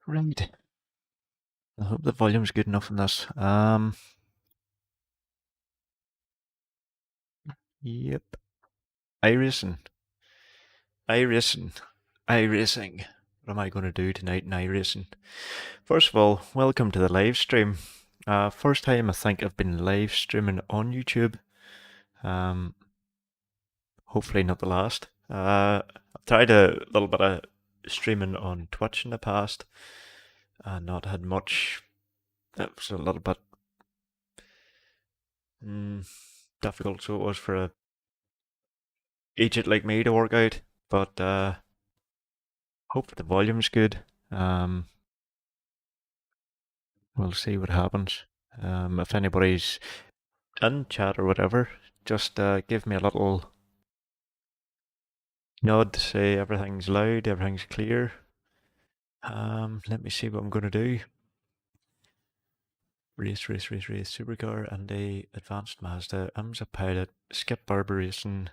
Right. I hope the volume's good enough in this. Yep. Iracing. Iracing. Iracing. What am I going to do tonight in Iracing? First of all, welcome to the live stream. First time I think I've been live streaming on YouTube. Hopefully not the last. I've tried a little bit of streaming on Twitch in the past and not had much. That was a little bit difficult, so it was for a idiot like me to work out. But hope the volume's good. We'll see what happens. If anybody's in chat or whatever, just give me a little nod to say everything's loud, everything's clear. Let me see what I'm going to do. Race, supercar and a advanced Mazda, IMSA pilot, skip barber racing.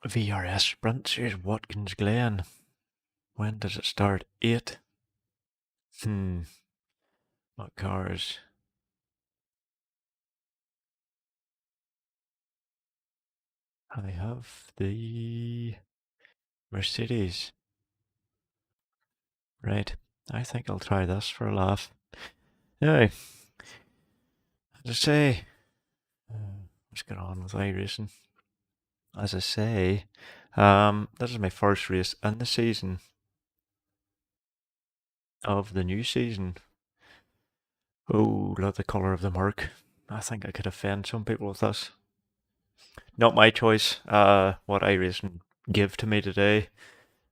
VRS sprint series Watkins Glen. When does it start? 8. What cars? I have the Mercedes. Right. I think I'll try this for a laugh. Anyway, as I say, what's going on with iRacing? As I say, this is my first race in the season of the new season. Oh, love the colour of the mark. I think I could offend some people with this. Not my choice. What iRacing give to me today.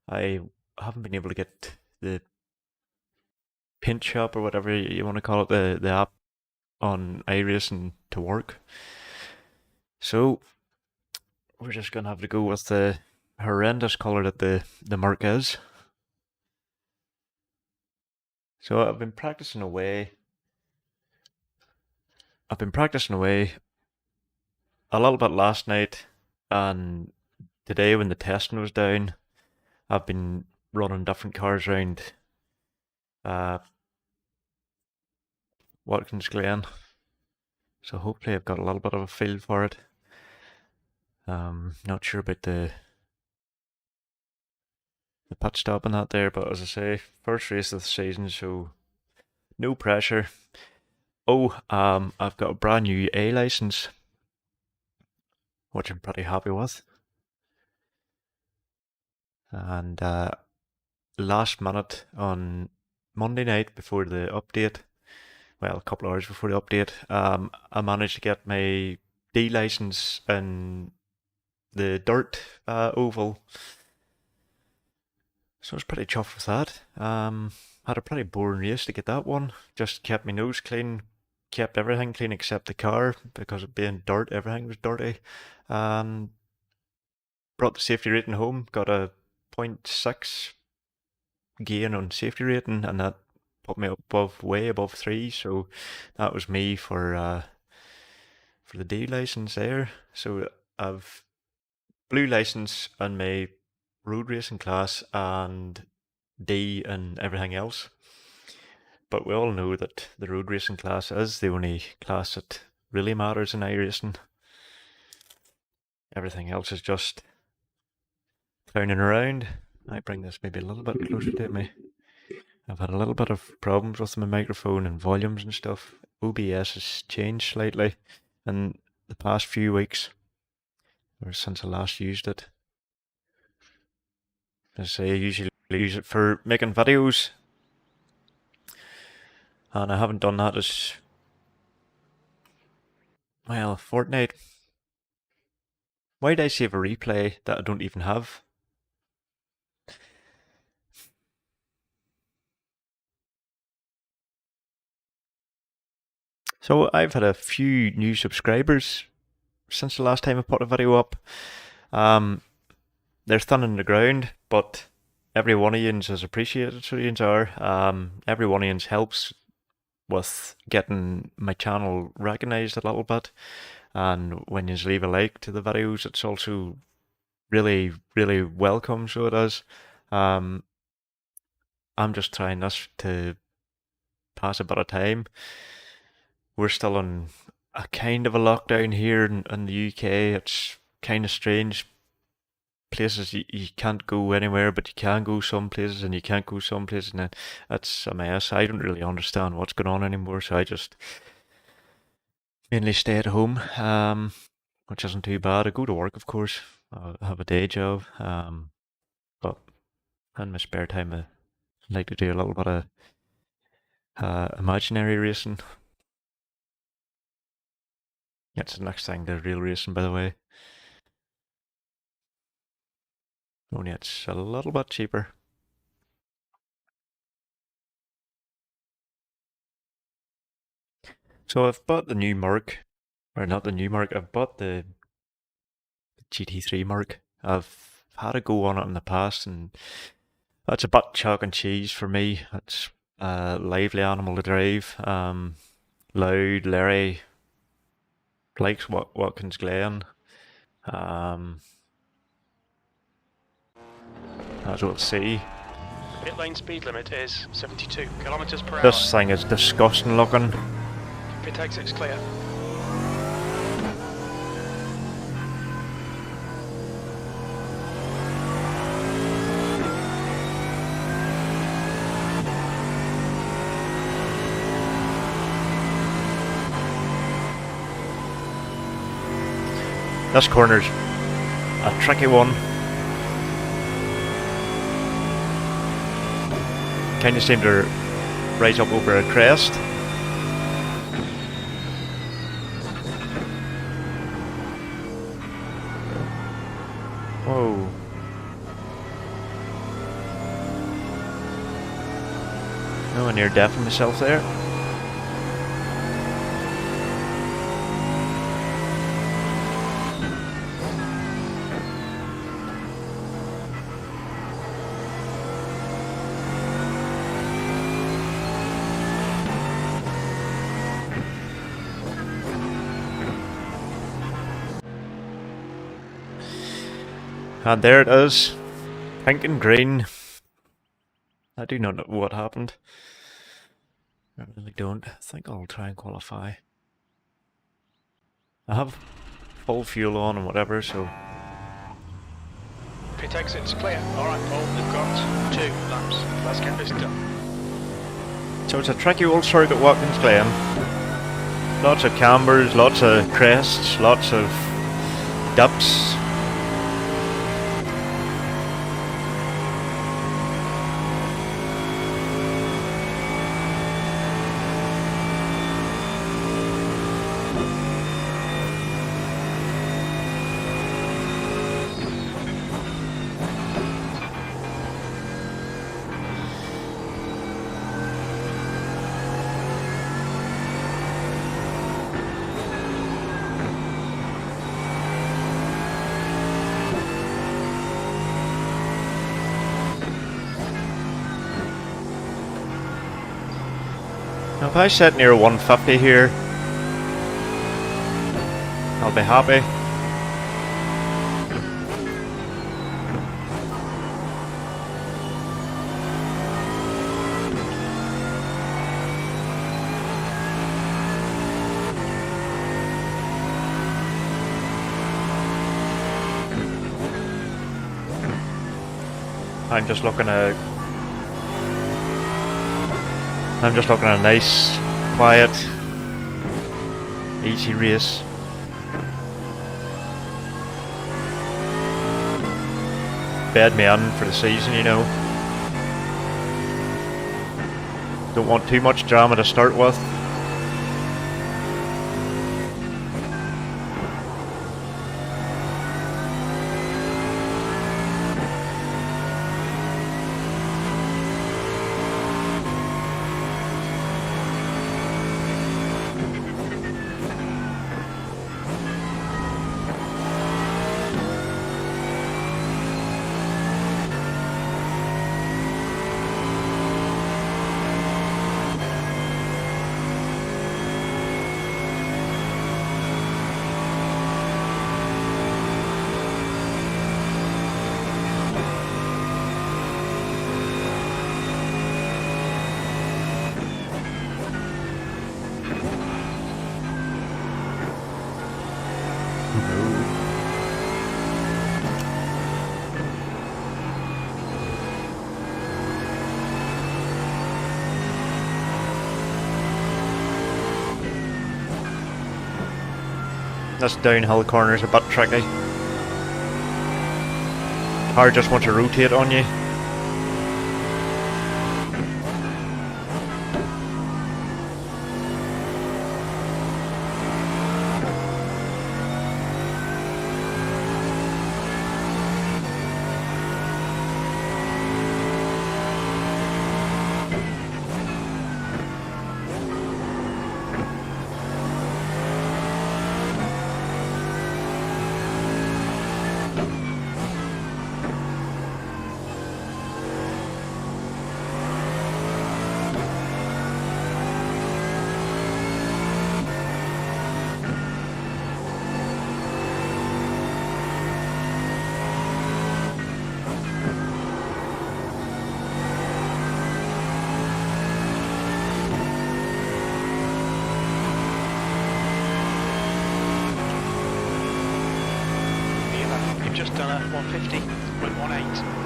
I haven't been able to get the paint shop or whatever you want to call it, the app on iRacing to work. So we're just gonna have to go with the horrendous colour that the mark is. So I've been practicing away. a little bit last night, and today when the testing was down, I've been running different cars around Watkins Glen. So hopefully I've got a little bit of a feel for it. Not sure about the pit stop and that there, but as I say, first race of the season, so no pressure. Oh, I've got a brand new A license, which I'm pretty happy with. And last minute on Monday night before the update, well, a couple of hours before the update, I managed to get my D license in the dirt oval. So I was pretty chuffed with that. Had a pretty boring race to get that one. Just kept my nose clean, kept everything clean except the car because of being dirt, everything was dirty. Brought the safety rating home, got a 0.6 gain on safety rating, and that put me way above 3. So that was me for the D license there. So I've blue license on my road racing class and D and everything else. But we all know that the road racing class is the only class that really matters in iRacing. Everything else is just clowning around. I bring this maybe a little bit closer to me. I've had a little bit of problems with my microphone and volumes and stuff. OBS has changed slightly in the past few weeks, or since I last used it. As I usually use it for making videos, and I haven't done that as well. Fortnite. Why did I save a replay that I don't even have? So I've had a few new subscribers since the last time I put a video up. They're thin the ground, but every one of yous is appreciated, so yous are. Every one of yous helps with getting my channel recognised a little bit. And when you leave a like to the videos, it's also really, really welcome, so it is. Um, I'm just trying this to pass a bit of time. We're still in a kind of a lockdown here in the UK. It's kind of strange. Places you can't go anywhere, but you can go some places, and you can't go some places, and it's a mess. I don't really understand what's going on anymore, so I just mainly stay at home, which isn't too bad. I go to work, of course. I have a day job, but in my spare time, I like to do a little bit of imaginary racing. It's the next thing to real racing, by the way. Only it's a little bit cheaper. So I've bought the new Mark, or not the new Mark, I've bought the GT3 Mark. I've had a go on it in the past, and that's a bit chalk and cheese for me. It's a lively animal to drive, loud, leery, likes Watkins Glen. Um, as we'll see. Pit lane speed limit is 72 kilometers per hour. This thing is disgusting looking. Pit exit's clear. This corner's a tricky one. Kind of seem to rise up over a crest. Whoa. Nowhere near deafing myself there. And there it is, pink and green. I do not know what happened. I really don't. I think I'll try and qualify. I have full fuel on and whatever, so... Pit exit's clear. Alright, Paul, we've got 2 laps. Let's get this done. So it's a tricky old circuit, Watkins Glen. Lots of cambers, lots of crests, lots of dips. Now if I set near 150 here, I'll be happy. I'm just looking at a nice, quiet, easy race. Bed me in for the season, you know. Don't want too much drama to start with. This downhill corner is a bit tricky. Car just wants to rotate on you. You've just done a 150.18.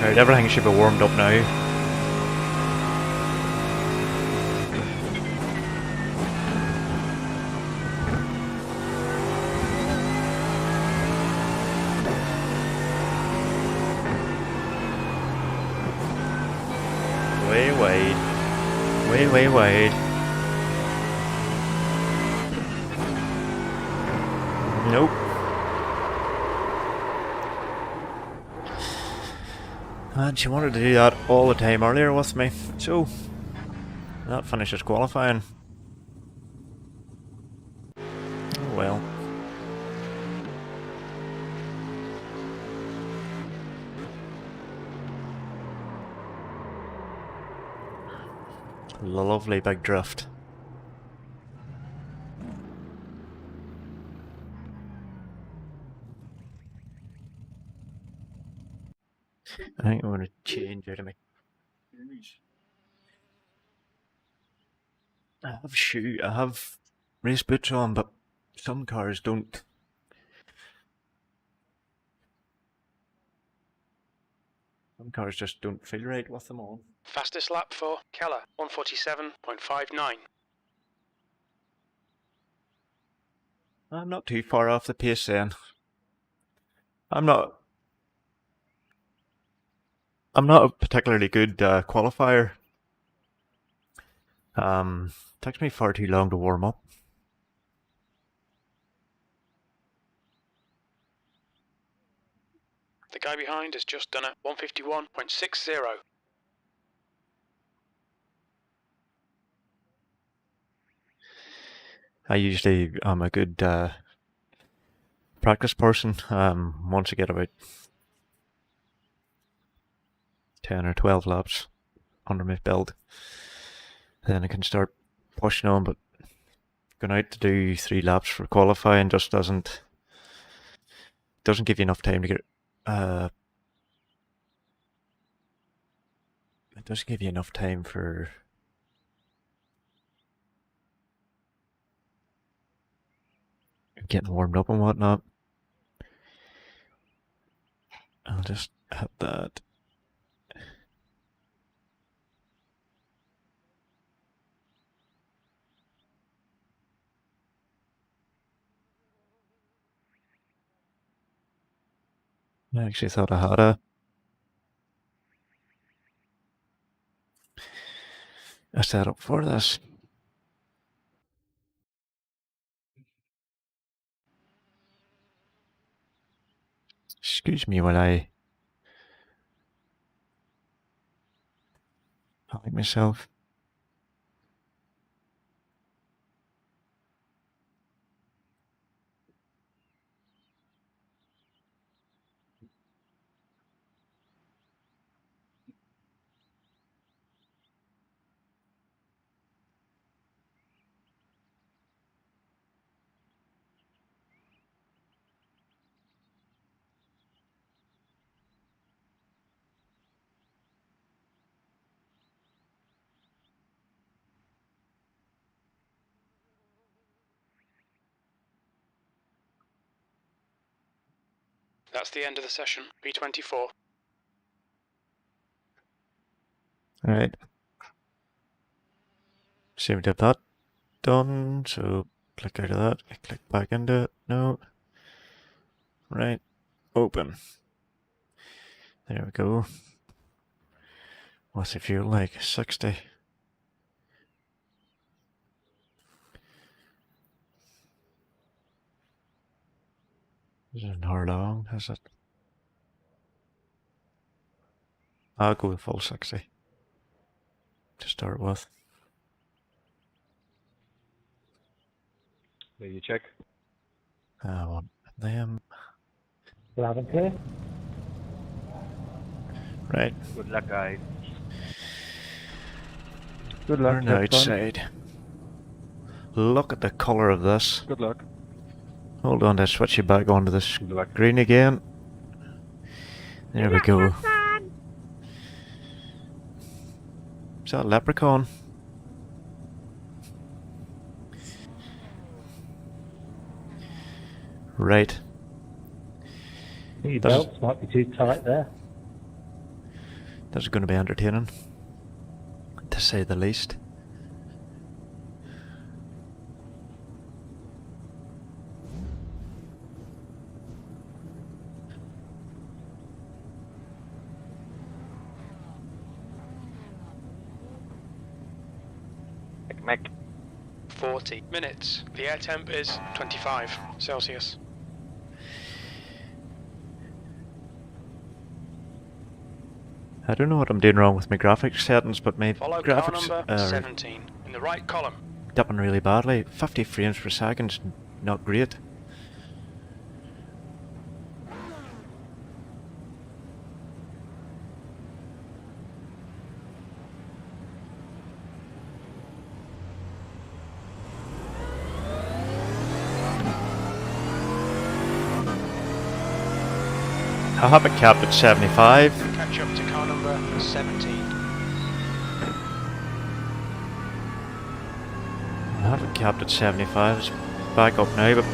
Right, everything should be warmed up now. Way wide. Way wide. Nope. And she wanted to do that all the time earlier with me, so that finishes qualifying. Oh well. Lovely big drift. I think I'm going to change out of my I have race boots on, but some cars don't. Some cars just don't feel right with them on. Fastest lap for Keller, 147.59. I'm not too far off the pace then. I'm not a particularly good qualifier. Takes me far too long to warm up. The guy behind has just done a 151.60. I usually am a good practice person. Once I get about 10 or 12 laps under my belt, then I can start pushing on. But going out to do 3 laps for qualifying just doesn't give you enough time to get. It doesn't give you enough time for getting warmed up and whatnot. I'll just hit that. I actually thought I had a setup for this. Excuse me while I hide myself. That's the end of the session. B24. Alright. Seem to have that done, so click out of that, click back into it. No. Right. Open. There we go. What's the fuel like? 60. Is it how long is it? I'll go with full 60 to start with. Will you check? I want them. Loud and clear. Right. Good luck, guys. Good luck. Turn have fun. outside. Look at the colour of this. Good luck. Hold on to switch you back onto the Good luck. screen again. There we go. Is that a leprechaun? Right. Your This is- belts might be too tight there. This is going to be entertaining, to say the least. Mac. 40 minutes. The air temp is 25 Celsius. I don't know what I'm doing wrong with my graphics settings, but my Follow car graphics number are 17 in the right column. dipping really badly. 50 frames per second, not great. I have it capped at 75. Catch up to car number 17. I have it capped at 75. It's back up now, but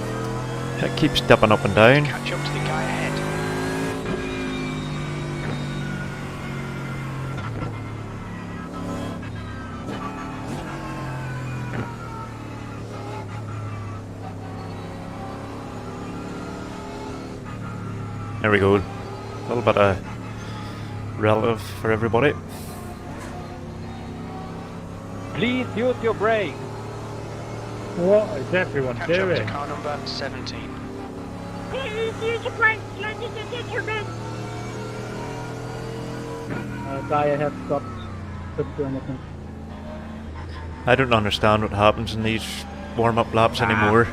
it keeps dipping up and down. Catch up to the guy ahead. There we go. A little bit of relative for everybody. Please use your brake. What is everyone Catch up to doing? car number 17. Please use your brakes, ladies and gentlemen. Guy ahead stopped. Couldn't do anything. I don't understand what happens in these warm-up laps anymore.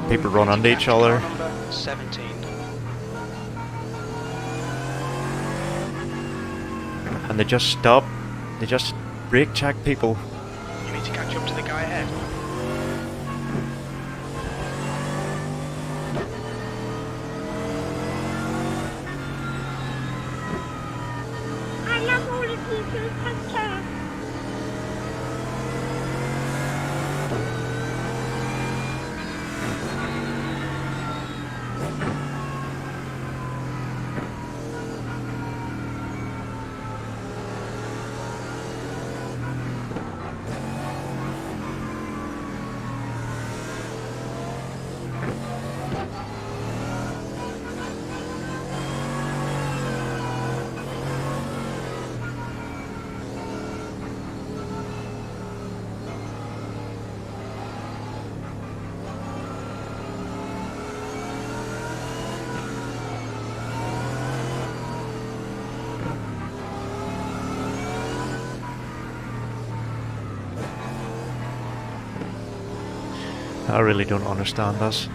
People run into each other. Car number 17. And they just stop. They just brake check people. You need to catch up to the guy ahead. I love all of you, please take care. I really don't understand this.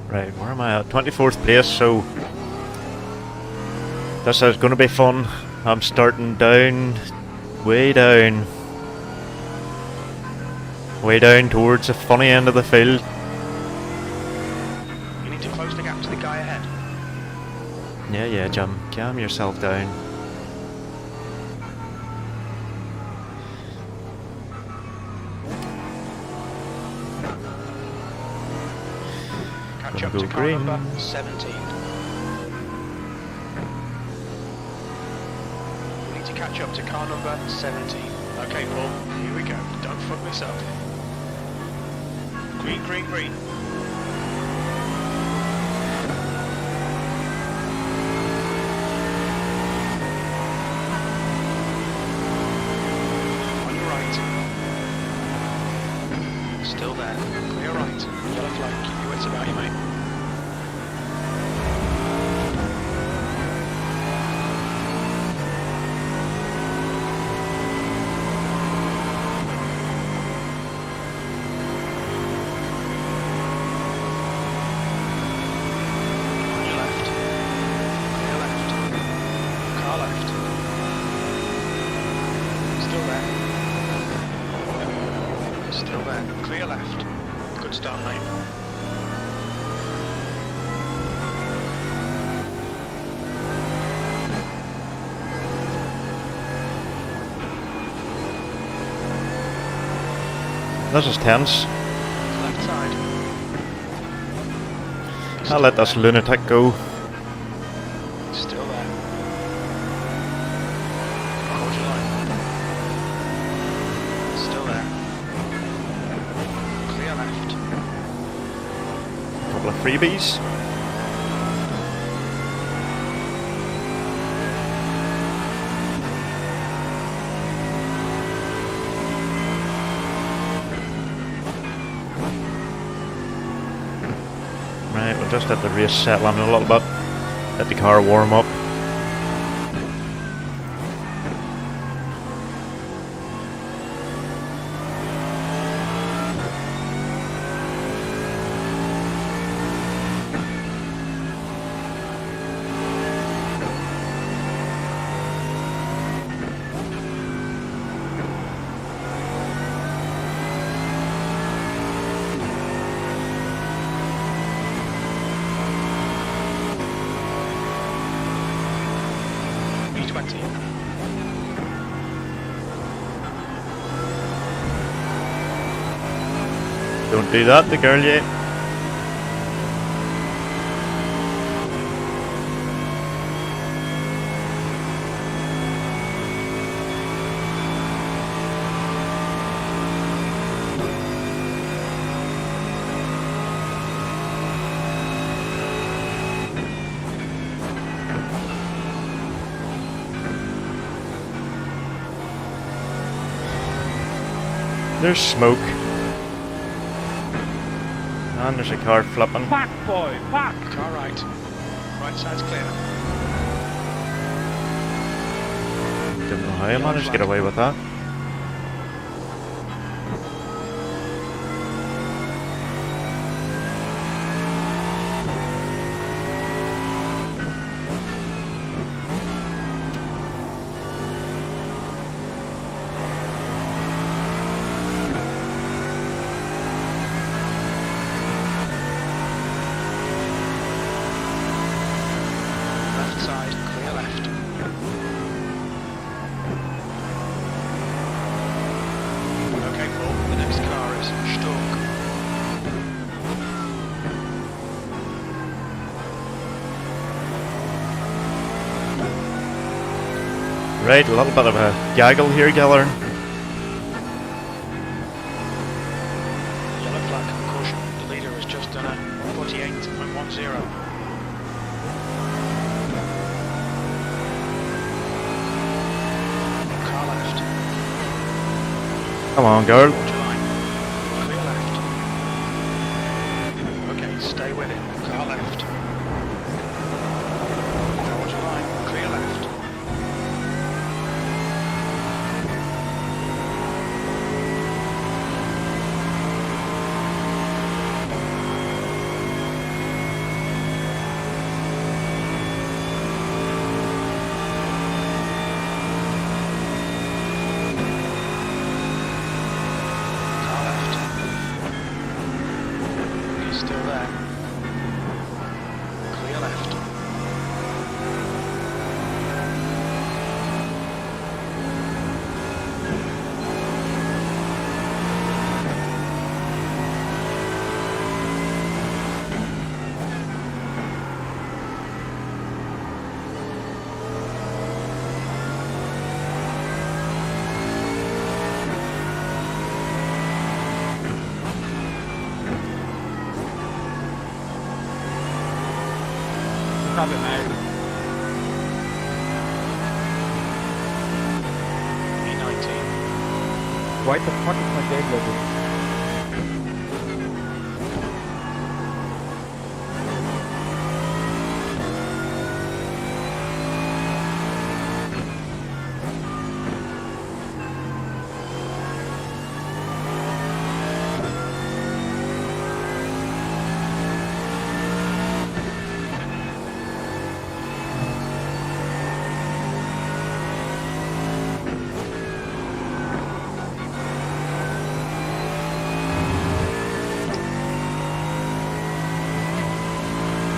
Right, where am I at? 24th place, so this is going to be fun. I'm starting down, way down towards the funny end of the field. You need to close the gap to the guy ahead. Yeah, Jim, calm yourself down. catch Gonna up go to car green. number 17. We need to catch up to car number 17. Okay, Paul, here we go. Don't fuck this up. Green, green, green. On your right. Still there. Clear right. Yellow flag. Keep your wits about you, mate. On your left. Clear left. Car left. Still there. Still there. Clear left. Good start, mate. This is tense. Left side. I'll let this lunatic go. Still there. Hold your line. Still there. Clear left. Couple of freebies. Right, we'll just let the race settle in a little bit. Let the car warm up. B20. Don't do that, the girl yet. There's smoke. And there's a car flipping. Back, boy, back! Car right. Right side's clear. Don't know how I managed to get away with that. Left side, clear left. Okay, Paul, the next car is Stork. Right, a little bit of a gaggle here, Gellern. Yellow flag, caution. The leader has just done a 48.10. Car left. Come on, girl. Hold your line. Clear left. Okay, stay with it. Car left. Hold your line. Clear left. Car left. He's still there. copy, mate. E19. Why the fuck is my game loading?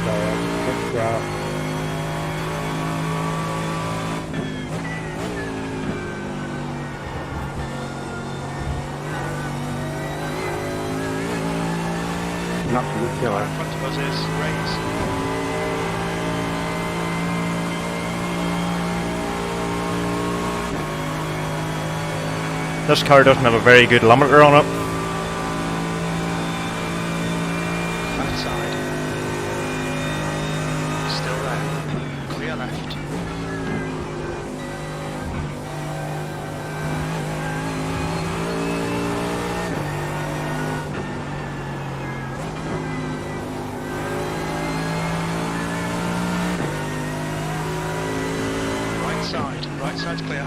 Sorry, I just kicked you out. Not for the In killer. front of us is Rays. This car doesn't have a very good limiter on it. Left side. Still there. Clear left. Right side. Right side's clear.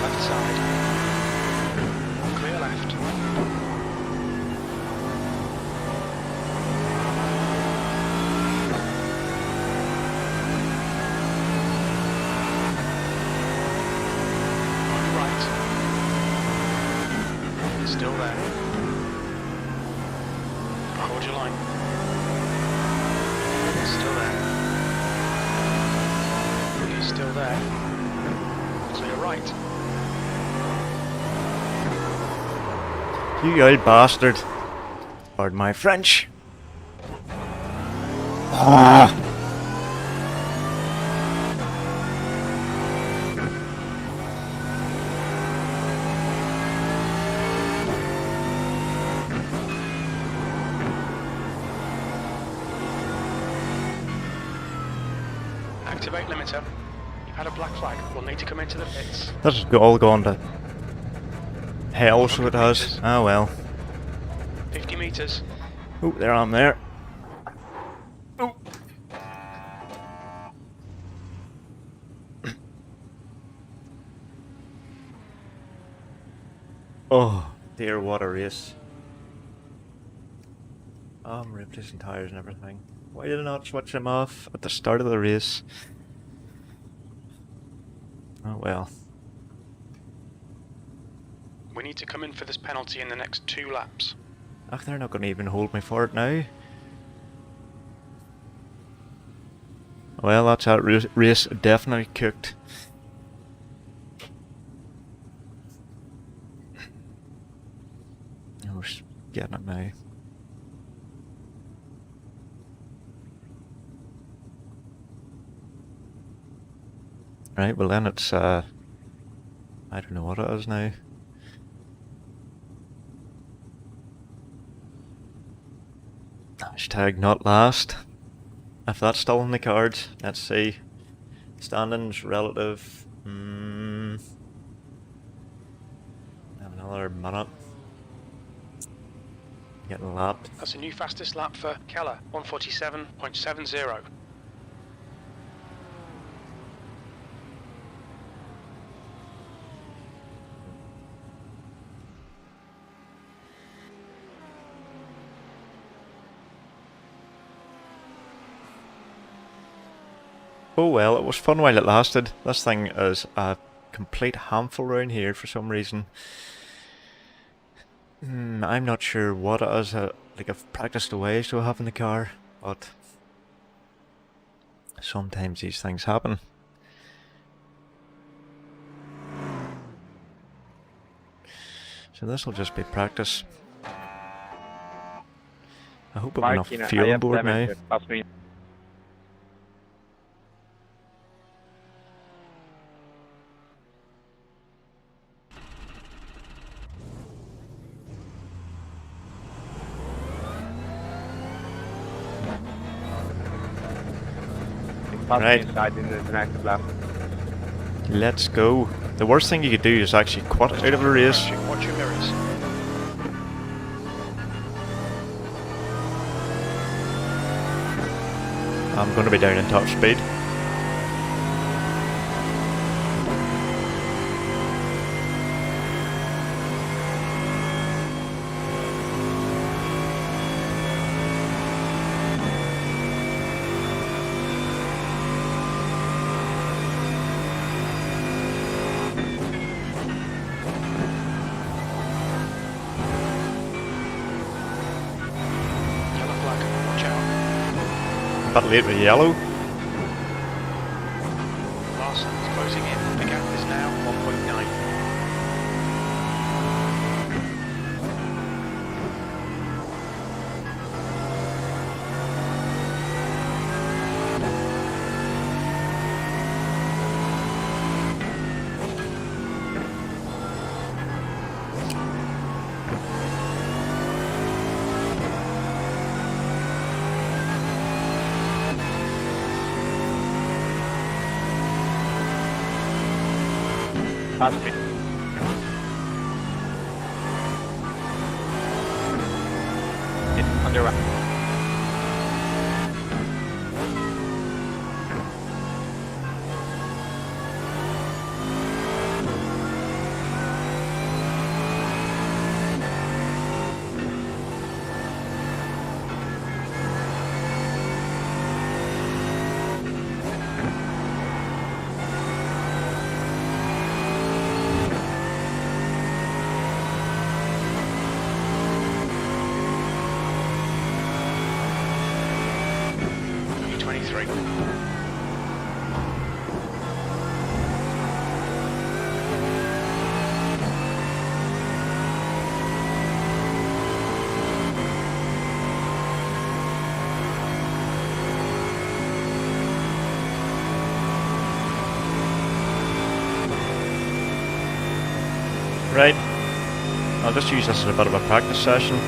Left side. Clear left. On right. Still there. Hold your line. Still there. He's still there. Clear right. You old bastard. Pardon my French. Ah. Activate limiter. You've had a black flag. We'll need to come into the pits. This is all going to hell, so it 100 has. meters. Ah well. 50 meters. Oh, there I'm there. Oh. Oh dear, what a race. Oh, I'm replacing tyres and everything. Why did I not switch them off at the start of the race? Oh well. We need to come in for this penalty in the next 2 laps. Ach, they're not going to even hold me for it now. Well, that's that race definitely cooked. Oh, we're getting it now. Right, well then it's, I don't know what it is now. Hashtag not last. If that's still in the cards, let's see. Standings relative. Have another minute. Getting lapped. That's a new fastest lap for Keller, 147.70. Oh well, it was fun while it lasted. This thing is a complete handful around here for some reason. I'm not sure what it is. Like I've practiced away so I have in the car, but sometimes these things happen. So this will just be practice. I hope I'm Mike, enough you know, I fuel on have board damage now. to pass me. Pass Right. me inside in the next lap. Let's go. The worst thing you could do is actually quit out of a race. Watch your mirrors. I'm going to be down in top speed. Yellow flag. Watch out. A bit late with yellow. Larson is closing in. The gap is now 1.9. Pass me. It's underway. E23. Right. I'll just use this as a bit of a practice session.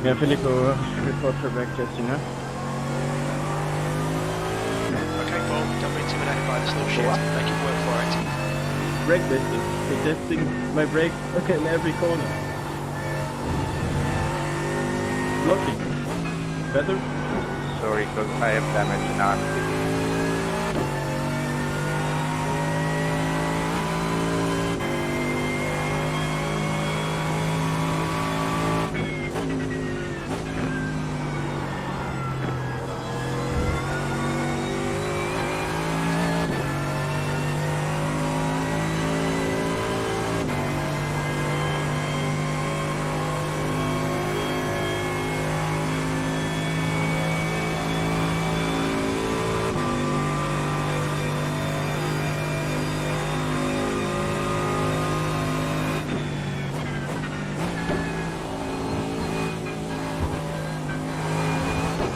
Yeah, Filippo, report for back testing, huh? Okay, Paul, don't be intimidated by this little shit. Make it work for it. Brake testing. They're testing my brake in every corner. Blocking. Better? Sorry, because I have damage in arm.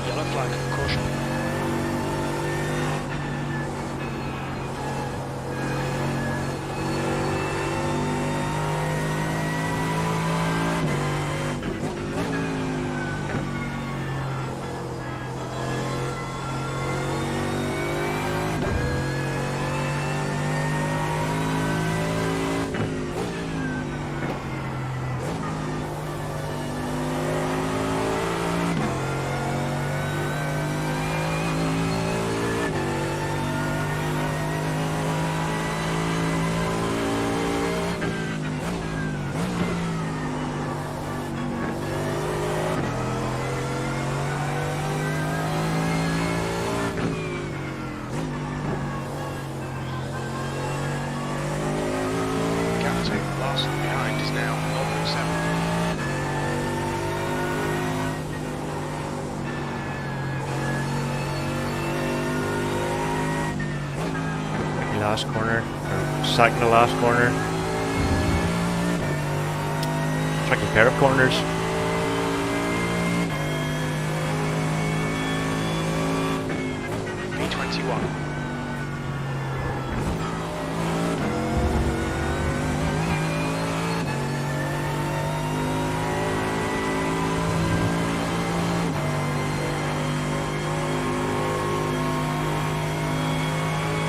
Yellow flag. Caution. last corner, or second to last corner. Tricky pair of corners. P21.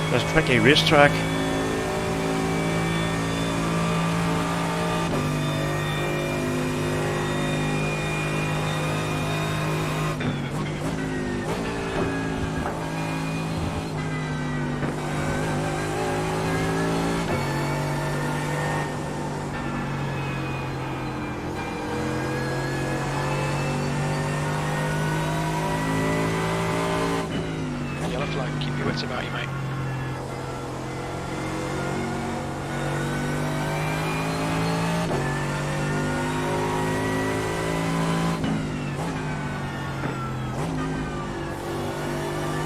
That's tricky racetrack. Yellow flag, keep your wits about you, mate.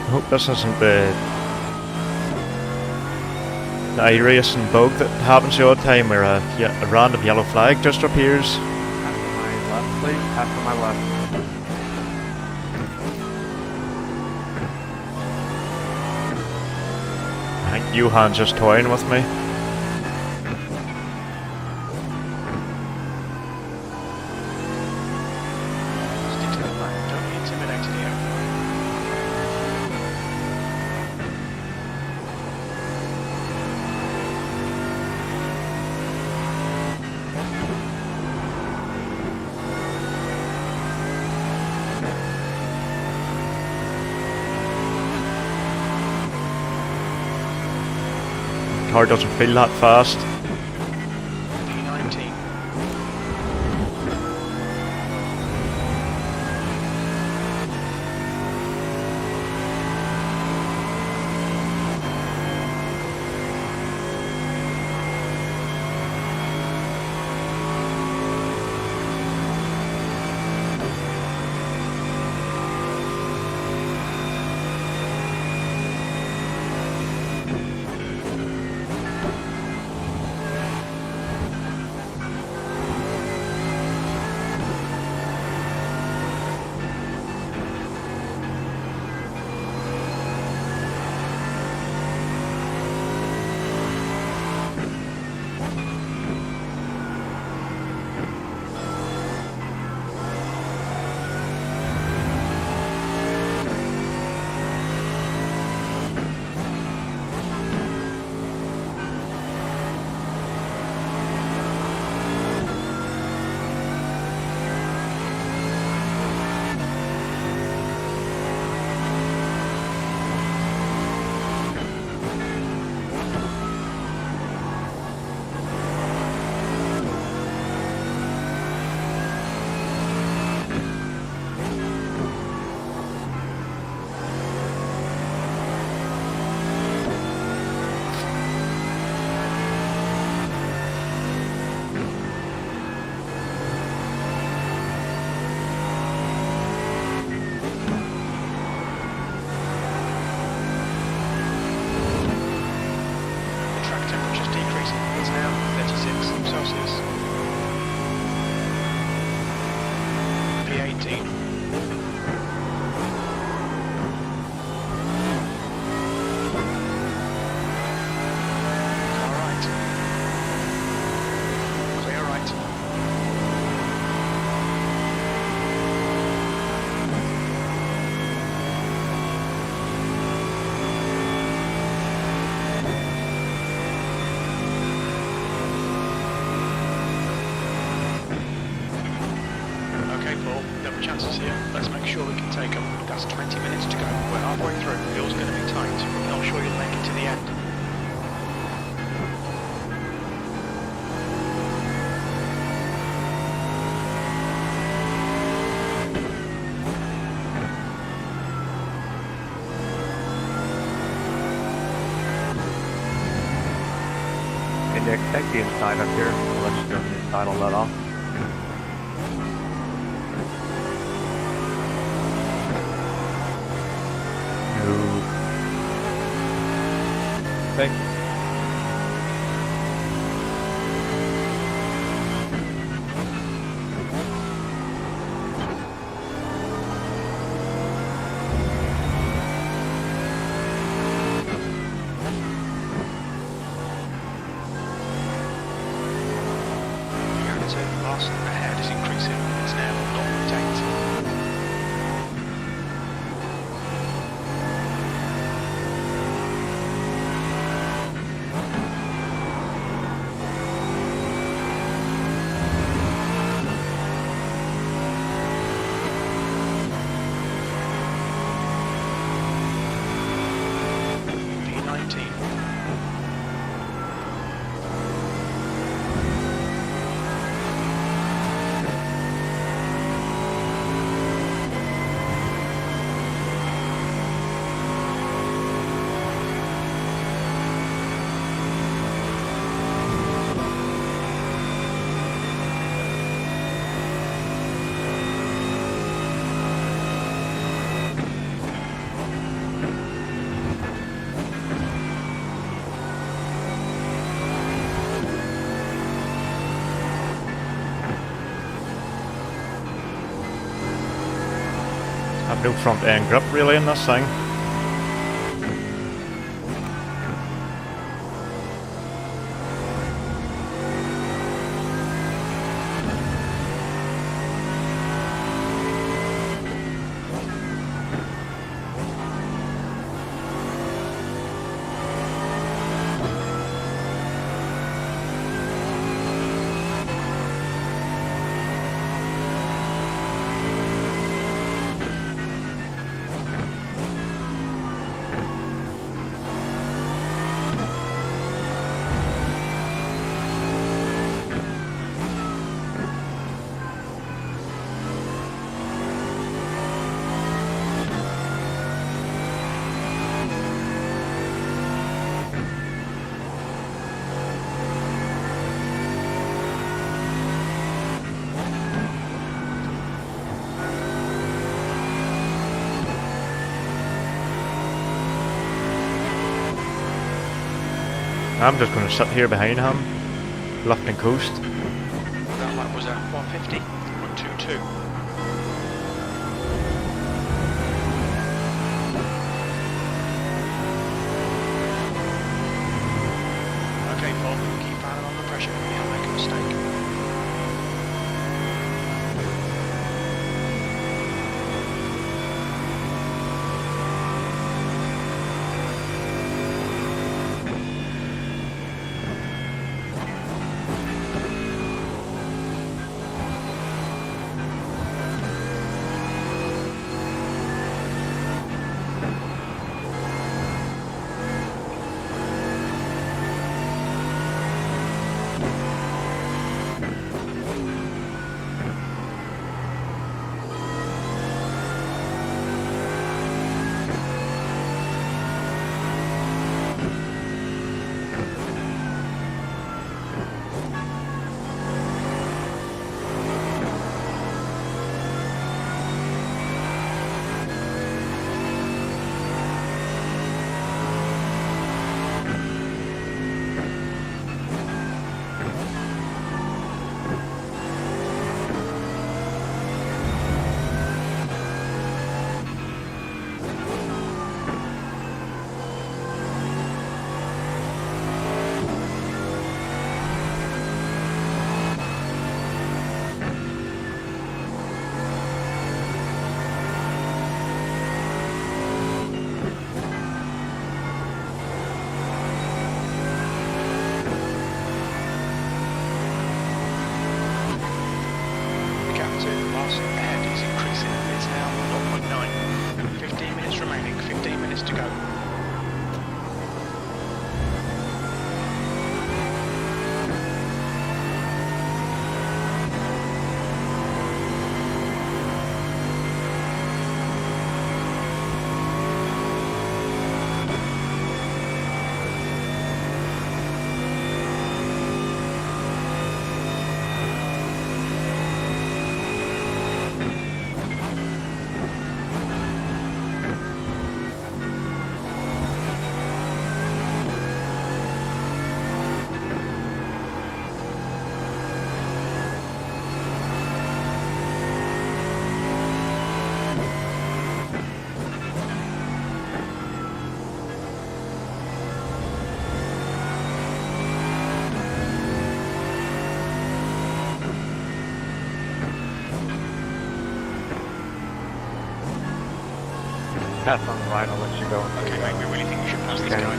I hope this isn't the Iracing bug that happens the odd time where a random yellow flag just appears. Half to my left, please. Half to my left. I think Johan's just toying with me. Stick to the plan, don't be intimidated here. Car doesn't feel that fast. P19. The track temperature's decreasing. It's now 36 Celsius. P18. Car right. Clear right. Okay, Paul, double chances here. Let's make sure we can take them. That's 20 minutes to go. We're halfway through. Fuel's going to be tight. I'm not sure you'll make it to the end. Hey Nick, take the inside up here. I'll let you go on the inside, I'll let off. No. Thanks. Got no front end grip really in this thing. I'm just going to sit here behind him, lift and coast. That lap was at 150, 122. Okay, Paul, keep firing on the pressure. You can't make a mistake. Ahead is increasing. It's now 0.9. 15 minutes remaining. 15 minutes to go. Pass on the line, I'll let you go. Okay, mate, we really think you should pass this Okay. guy.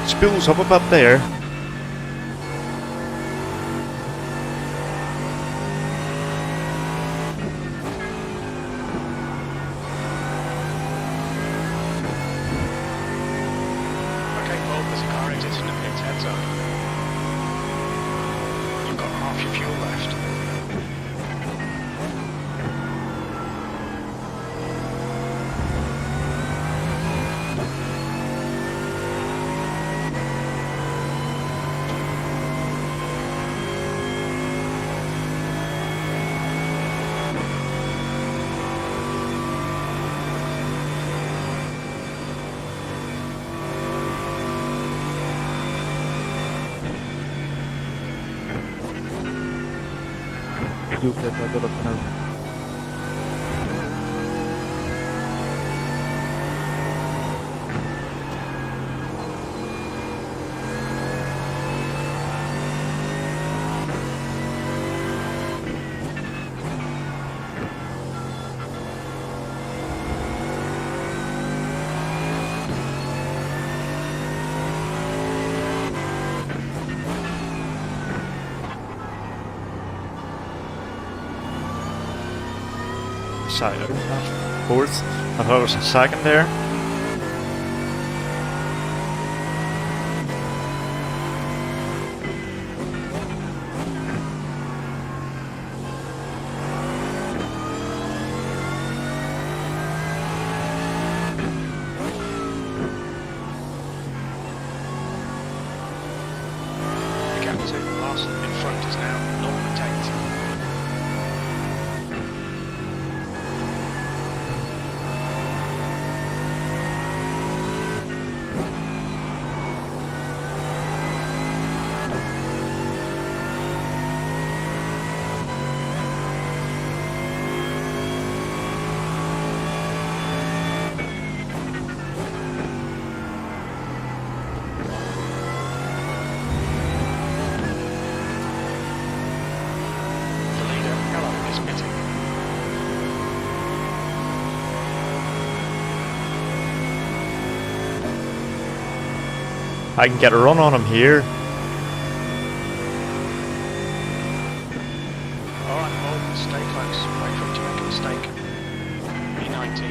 Spools up a bit there. Okay, Paul, there's a car exiting the pits, heads up. You've got half your fuel left. stupid, I got a penalty. Fourth. I thought it was a second there. The gap to Larson in front is now 0.8. The leader, Hello, is pitting. I can get a run on him here. Alright, Paul, stay close. Wait for him to make a mistake. P19.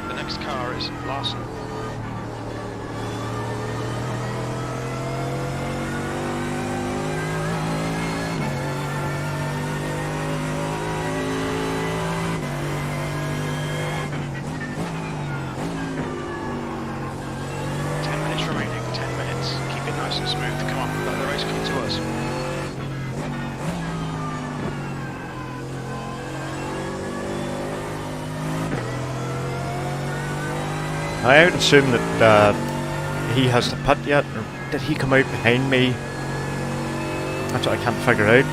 The next car is Larson. Remaining 10 minutes. Keep it nice and smooth. Come on, let the race come to us. I would assume that he has the pit yet, or did he come out behind me? That's what I can't figure out.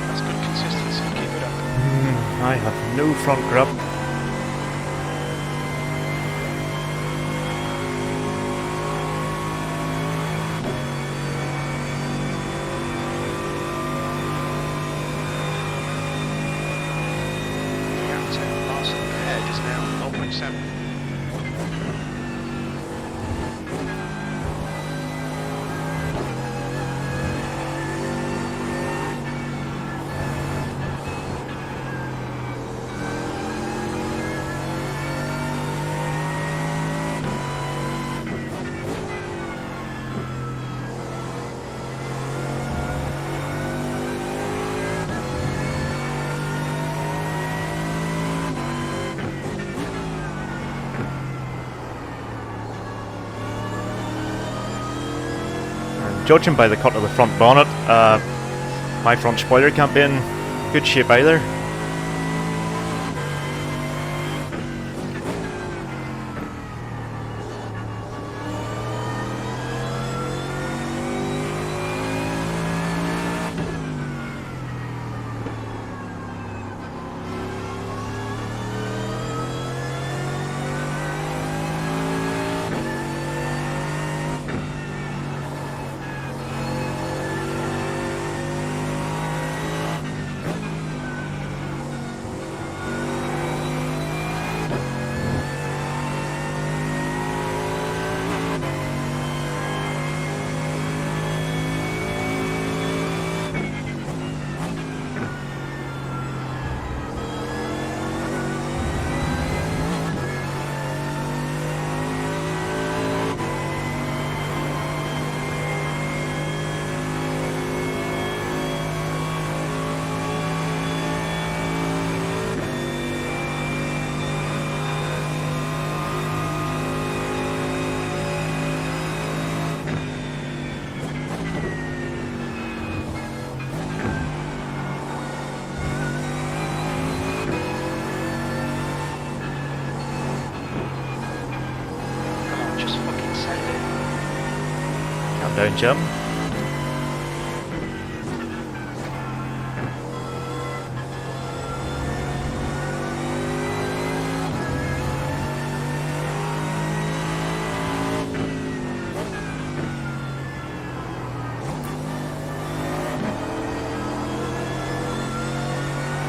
That's good consistency. Keep it up. I have no front grip. The gap to Larson ahead is now 0.7. Judging by the cut of the front bonnet, my front spoiler can't be in good shape either. Down Jim.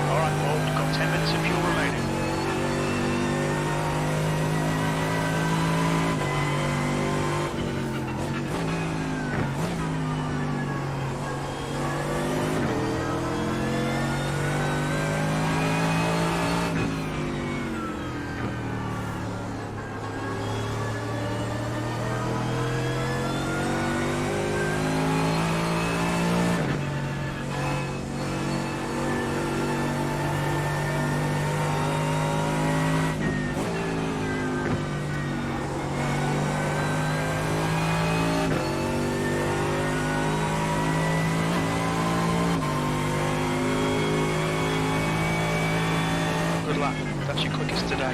Alright, Paul, you've got 10 minutes of fuel remaining. Good lap. That's your quickest today.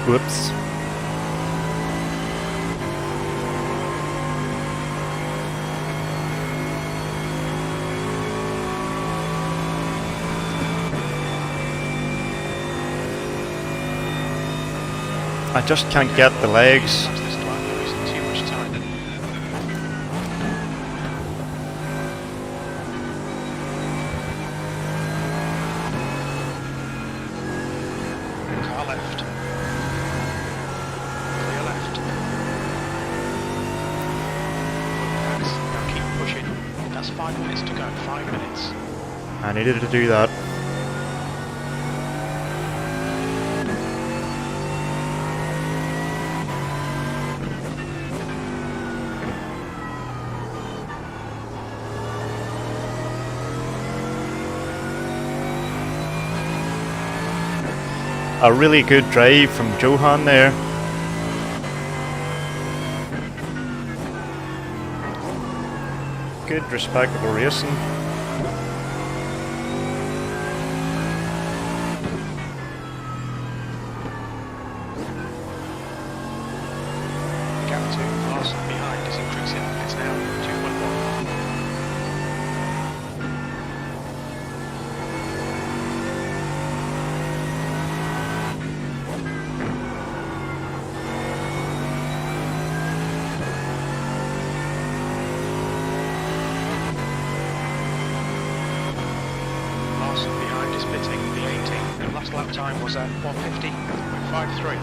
Whoops. I just can't get the legs. That's this time, there isn't too much time. Car left. Clear left. Good pass. Now keep pushing. That's 5 minutes to go. 5 minutes. I needed to do that. A really good drive from Johan there. Good, respectable racing. Gap 2, cars behind is increasing. It's now 2.1. Last behind is pitting the 18. The last lap time was at 150.53.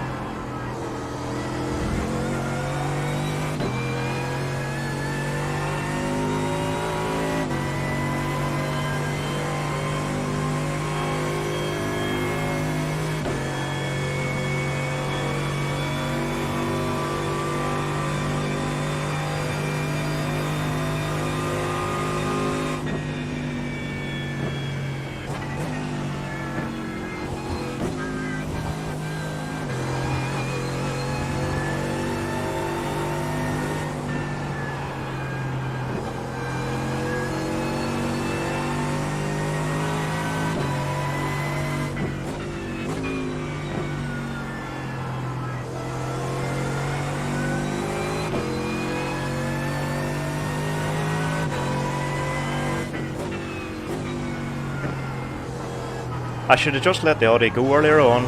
I should have just let the Audi go earlier on.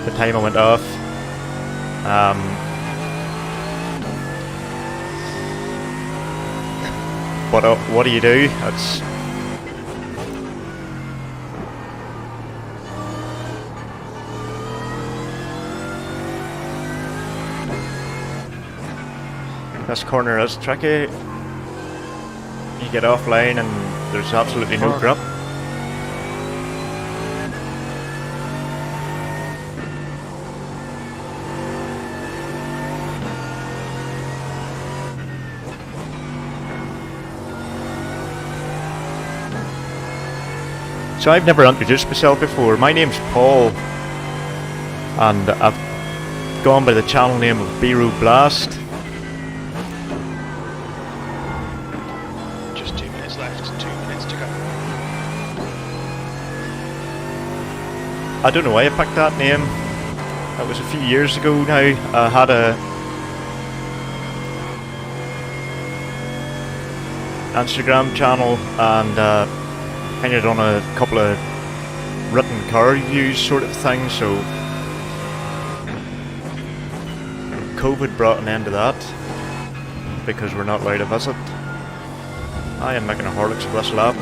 The time I went off. But what do you do? This corner is tricky. You get offline and there's absolutely no grip. So I've never introduced myself before. My name's Paul, and I've gone by the channel name of B-Road Blast. Just 2 minutes left, 2 minutes to go. I don't know why I picked that name. That was a few years ago now. I had a Instagram channel and kind of done a couple of written car reviews sort of thing, so COVID brought an end to that because we're not allowed to visit. I am making a Horlicks of this lap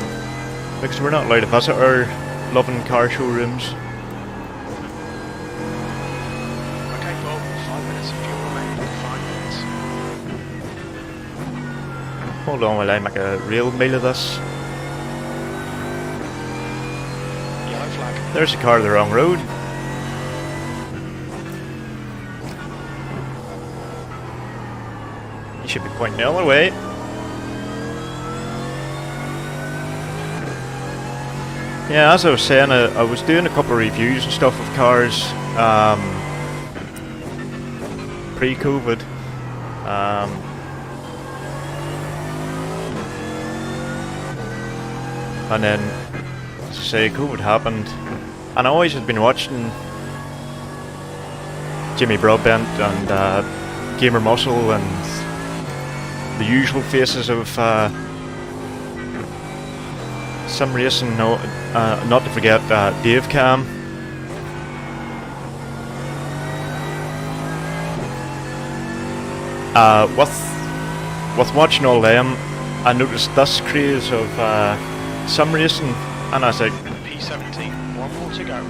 because we're not allowed to visit our loving car showrooms. Okay, Paul, 5 minutes of fuel remaining. 5 minutes. Hold on while I make a real meal of this. Yellow flag. There's a car the wrong road. You should be pointing the other way. Yeah, as I was saying, I was doing a couple of reviews and stuff of cars pre-COVID. And then, as I say, COVID happened, and I always had been watching Jimmy Broadbent and Gamer Muscle and the usual faces of Sim Racing, not to forget Dave Cam. With watching all them, I noticed this craze of Sim Racing, and I was like, P17, one more to go.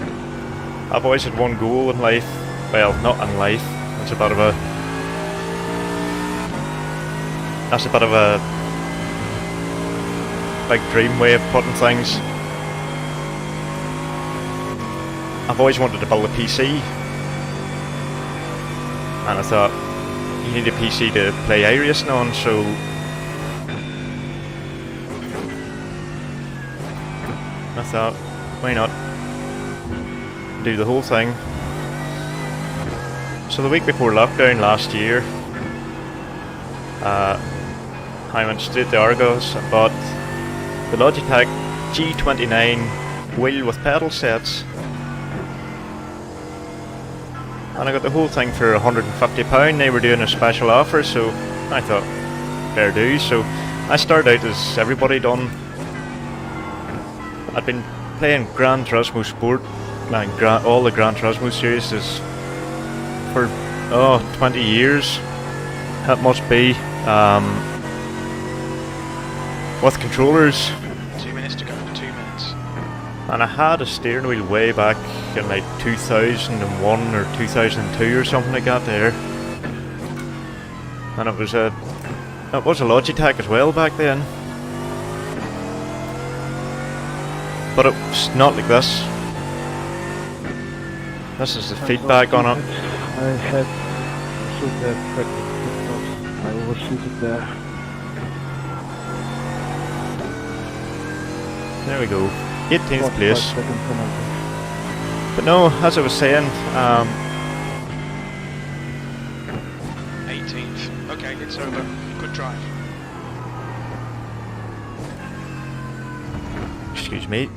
I've always had one goal in life. Well, not in life. That's a bit of a like dream way of putting things. I've always wanted to build a PC, and I thought you need a PC to play iRacing on, so I thought, why not do the whole thing. So the week before lockdown last year, I went straight to Argos and bought the Logitech G29 wheel with pedal sets, and I got the whole thing for £150. They were doing a special offer, so I thought, fair do. So I started out as everybody done. I'd been playing Gran Turismo Sport, like all the Gran Turismo series for 20 years. That must be. With controllers. 2 minutes to go, 2 minutes. And I had a steering wheel way back in like 2001 or 2002 or something like that there. And it was a Logitech as well back then. But it was not like this. This is the feedback on it. I should have practiced, but I overshooted there. There we go. 18th place. But no, as I was saying, 18th. Okay, it's over. Good drive. excuse me,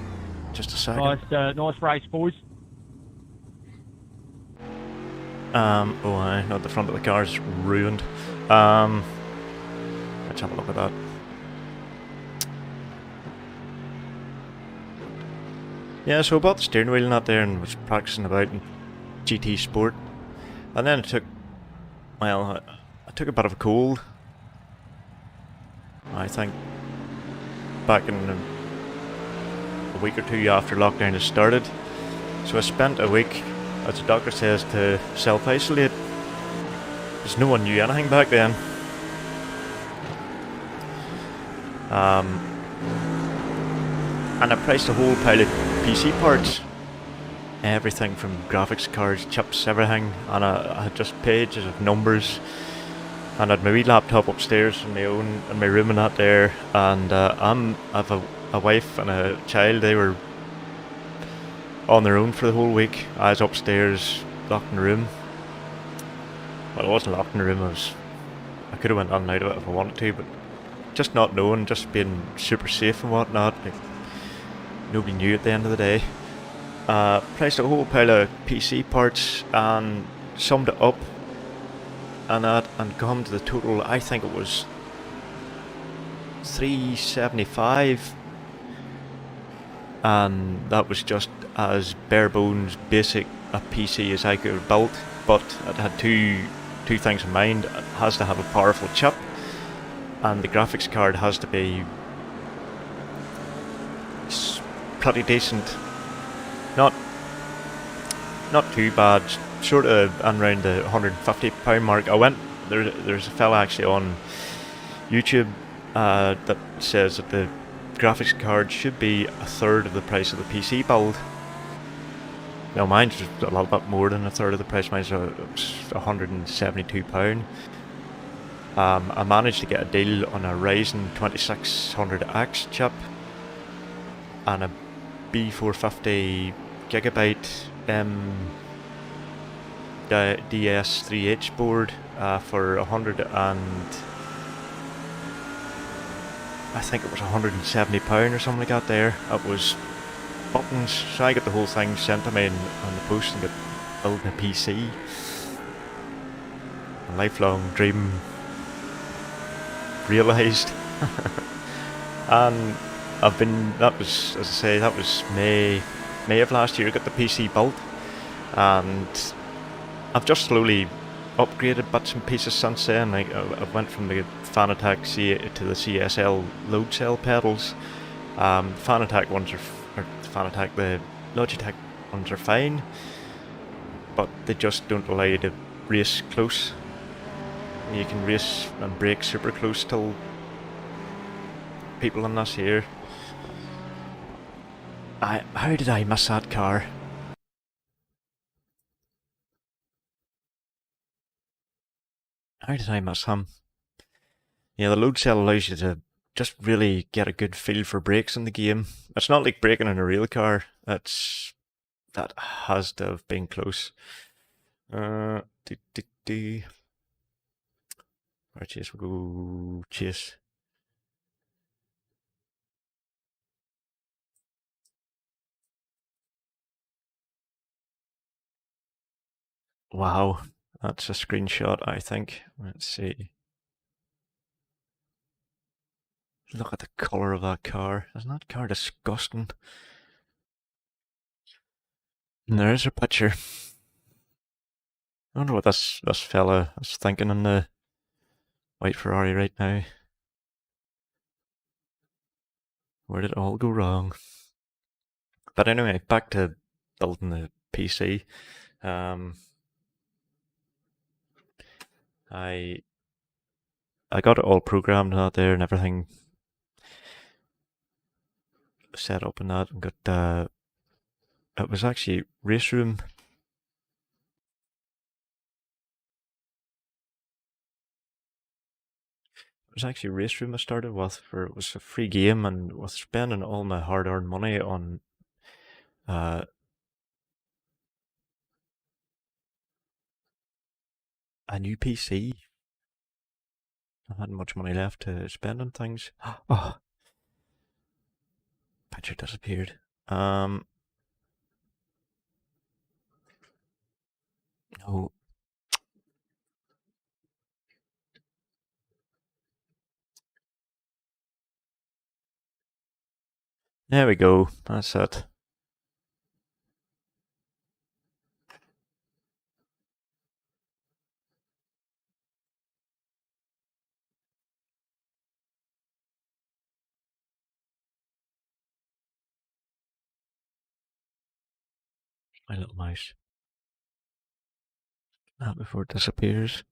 just a second. Nice race, boys. Oh, aye, no, the front of the car's ruined. Let's have a look at that. Yeah, so I bought the steering wheel and that there and was practicing about in GT Sport. And then it took, well, I took a bit of a cold. I think back in a week or two after lockdown had started. So I spent a week, as the doctor says, to self-isolate. Because no one knew anything back then. And I priced a whole pile of PC parts. Everything from graphics cards, chips, everything. And I had just pages of numbers. And I had my wee laptop upstairs in my room and that there. And I have a wife and a child. They were on their own for the whole week. I was upstairs, locked in the room. Well, I wasn't locked in the room. I could have went on and out of it if I wanted to, but just not knowing, just being super safe and whatnot. Like, nobody knew at the end of the day. Priced a whole pile of PC parts and summed it up and that, and come to the total. I think it was $375, and that was just as bare bones basic a PC as I could have built. But it had two things in mind. It has to have a powerful chip, and the graphics card has to be pretty decent. Not too bad. Sort of around the £150 mark. There's a fella actually on YouTube that says that the graphics card should be a third of the price of the PC build. Now mine's a little bit more than a third of the price. Mine's £172. I managed to get a deal on a Ryzen 2600X chip and a B450 gigabyte DS3H board for I think it was £170 or something like that there. It was buttons, so I got the whole thing sent to me on the post and got building a PC. A lifelong dream realised. And that was, as I say, that was May of last year I got the PC built, and I've just slowly upgraded bits and pieces since then. I went from the Fanatec to the CSL load cell pedals. Fanatec ones the Logitech ones are fine, but they just don't allow you to race close. You can race and brake super close till people in this here. How did I miss that car? How did I miss him? Yeah, the load cell allows you to just really get a good feel for brakes in the game. It's not like braking in a real car. That has to have been close. Right, Chase, we'll go Chase. Wow, that's a screenshot, I think. Let's see. Look at the colour of that car. Isn't that car disgusting? And there is a picture. I wonder what this fella is thinking in the white Ferrari right now. Where did it all go wrong? But anyway, back to building the PC. I got it all programmed out there and everything set up and that, and got it was actually race room. It was actually race room I started with, for it was a free game, and with spending all my hard-earned money on a new PC. I hadn't much money left to spend on things. Oh, picture disappeared. No. There we go. That's it. My little mouse. Not before it disappears.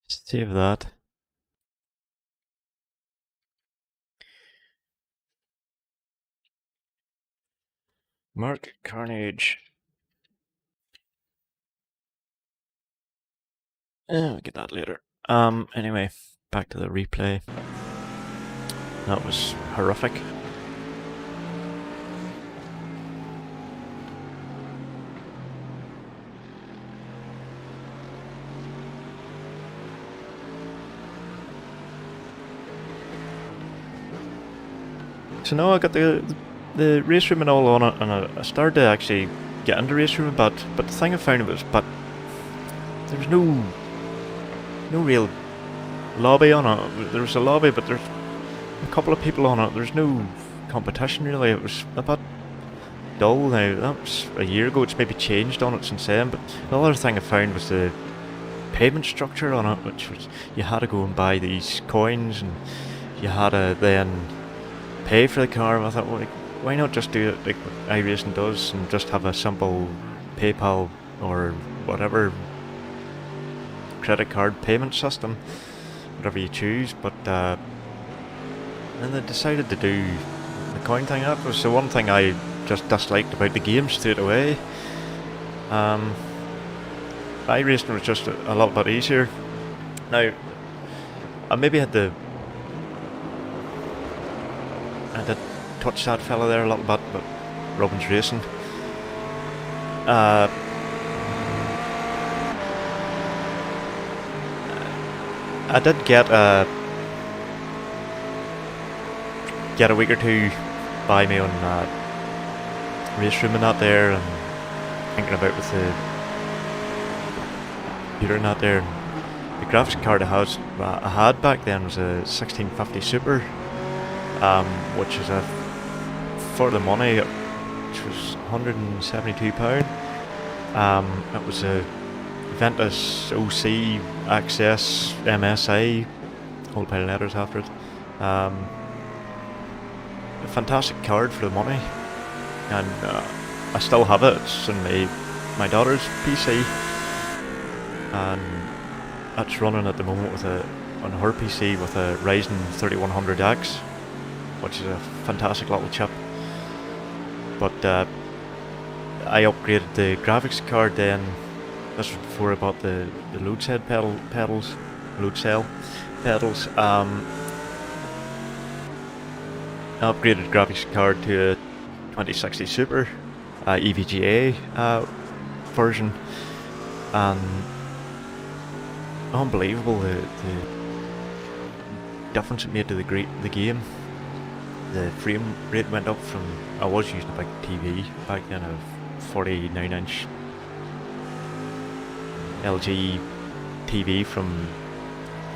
Save that. Mark Carnage. We'll get that later. Anyway, back to the replay. That was horrific. So now I got the race room and all on it, and I started to actually get into race room a bit. But the thing I found was, there was no real lobby on it. There was a lobby, but there's a couple of people on it. There's no competition really. It was a bit dull now. That was a year ago. It's maybe changed on it since then. But the other thing I found was the payment structure on it, which was you had to go and buy these coins, and you had to then pay for the car. And I thought, well, like, why not just do it like what iRacing does and just have a simple PayPal or whatever credit card payment system, whatever you choose. But then they decided to do the coin thing. That was the one thing I just disliked about the game straight away. iRacing was just a lot bit easier. Now, I maybe had to touch that fella there a little bit, but Robin's Racing. I did get a week or two by me on race room and that there, and thinking about with the computer and that there. And the graphics card I had back then was a 1650 Super, which is for the money, which was £172. It was a Ventus OC Access MSI, whole pile of letters after it. A fantastic card for the money, and I still have it. It's on my daughter's PC, and that's running at the moment on her PC with a Ryzen 3100X, which is a fantastic little chip. But I upgraded the graphics card then. This was before I bought the load cell pedals. I upgraded graphics card to a 2060 Super EVGA version, and unbelievable the difference it made to the game. The frame rate went up from, I was using a big TV back then, a 49-inch LG TV from,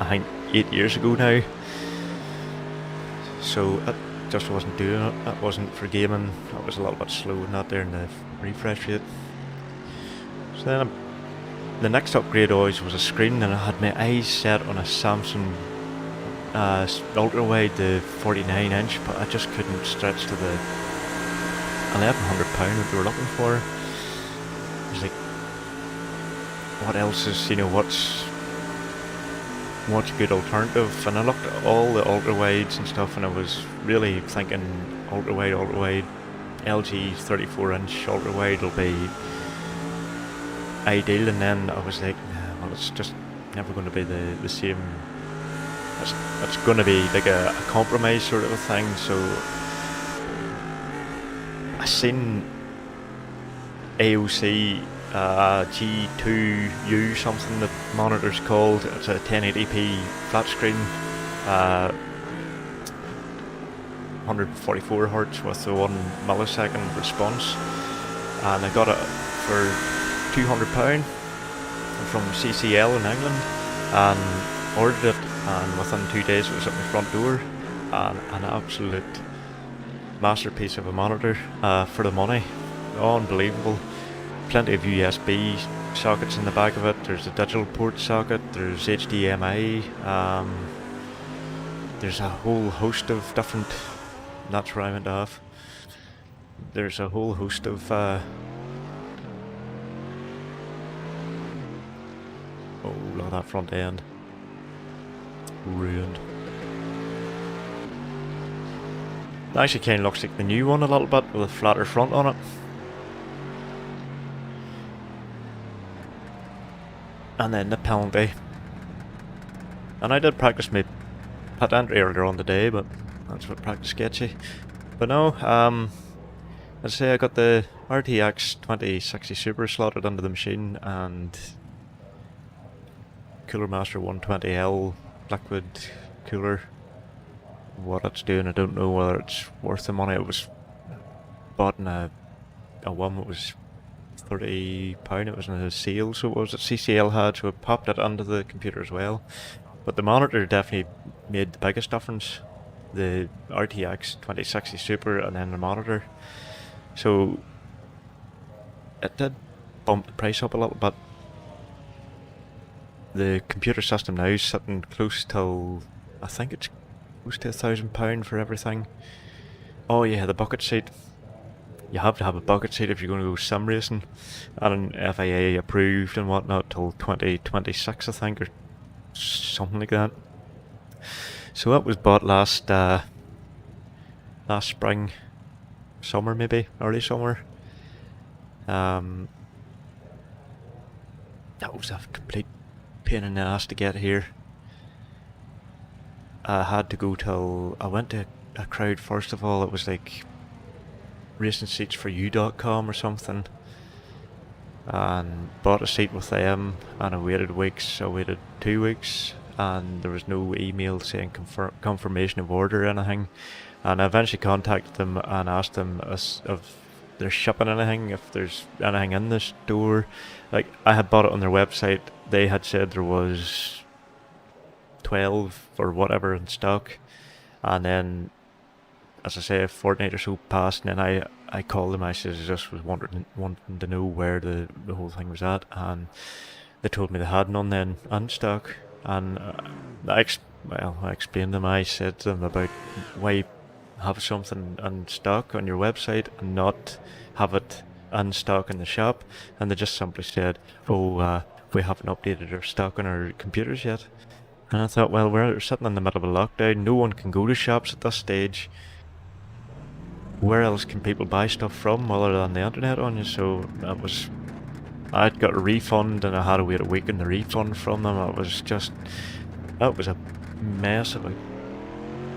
I think, 8 years ago now. So it just wasn't doing it. It wasn't for gaming. It was a little bit slow and that there in the refresh rate. So then the next upgrade always was a screen, and I had my eyes set on a Samsung ultra wide, the 49-inch, but I just couldn't stretch to the £1,100 that they were looking for. I was like, what else is, what's a good alternative? And I looked at all the ultra wides and stuff, and I was really thinking ultra wide, LG 34-inch ultra wide will be ideal. And then I was like, nah, well, it's just never going to be the same. It's going to be like a compromise sort of a thing. So I seen AOC G2U something the monitor's called. It's a 1080p flat screen, 144 Hz with the 1 millisecond response, and I got it for £200 from CCL in England, and ordered it, and within 2 days it was at my front door, and an absolute masterpiece of a monitor for the money. Unbelievable. Plenty of USB sockets in the back of it. There's a digital port socket, there's HDMI, there's a whole host of different, that's where I went off. There's a whole host of oh, look at that front end. Ruined. It actually kind of looks like the new one a little bit, with a flatter front on it. And then the penalty. And I did practice my pit entry earlier on today, but that's what practice gets you. But no, I'd say I got the RTX 2060 Super slotted under the machine, and Cooler Master 120L liquid cooler what it's doing. I don't know whether it's worth the money. It was bought in a one that was £30. It was in a sale, so it was that CCL had, so it popped it onto the computer as well. But the monitor definitely made the biggest difference. The RTX 2060 Super and then the monitor. So it did bump the price up a little bit. The computer system now is sitting close to, I think it's close to £1,000 for everything. Oh yeah, the bucket seat. You have to have a bucket seat if you're going to go sim racing, and an FIA approved and whatnot till 2026, I think, or something like that. So that was bought last spring, summer maybe, early summer. That was a complete pain in the ass to get here. I had to go till, I went to a crowd first of all. It was like racingseatsforyou.com or something, and bought a seat with them, and I waited weeks. I waited 2 weeks, and there was no email saying confirmation of order or anything. And I eventually contacted them and asked them if they're shipping anything, if there's anything in the store. Like, I had bought it on their website. They had said there was 12 or whatever in stock, and then, as I say, a fortnight or so passed, and then I called them. I said I just was wanting to know where the whole thing was at, and they told me they had none then in stock. And I explained to them. I said to them about why have something in stock on your website and not have it in stock in the shop, and they just simply said, "Oh, we haven't updated our stock on our computers yet." And I thought, well, we're sitting in the middle of a lockdown. No one can go to shops at this stage. Where else can people buy stuff from other than the internet on you? So I'd got a refund, and I had to wait a week on the refund from them. That was a mess of a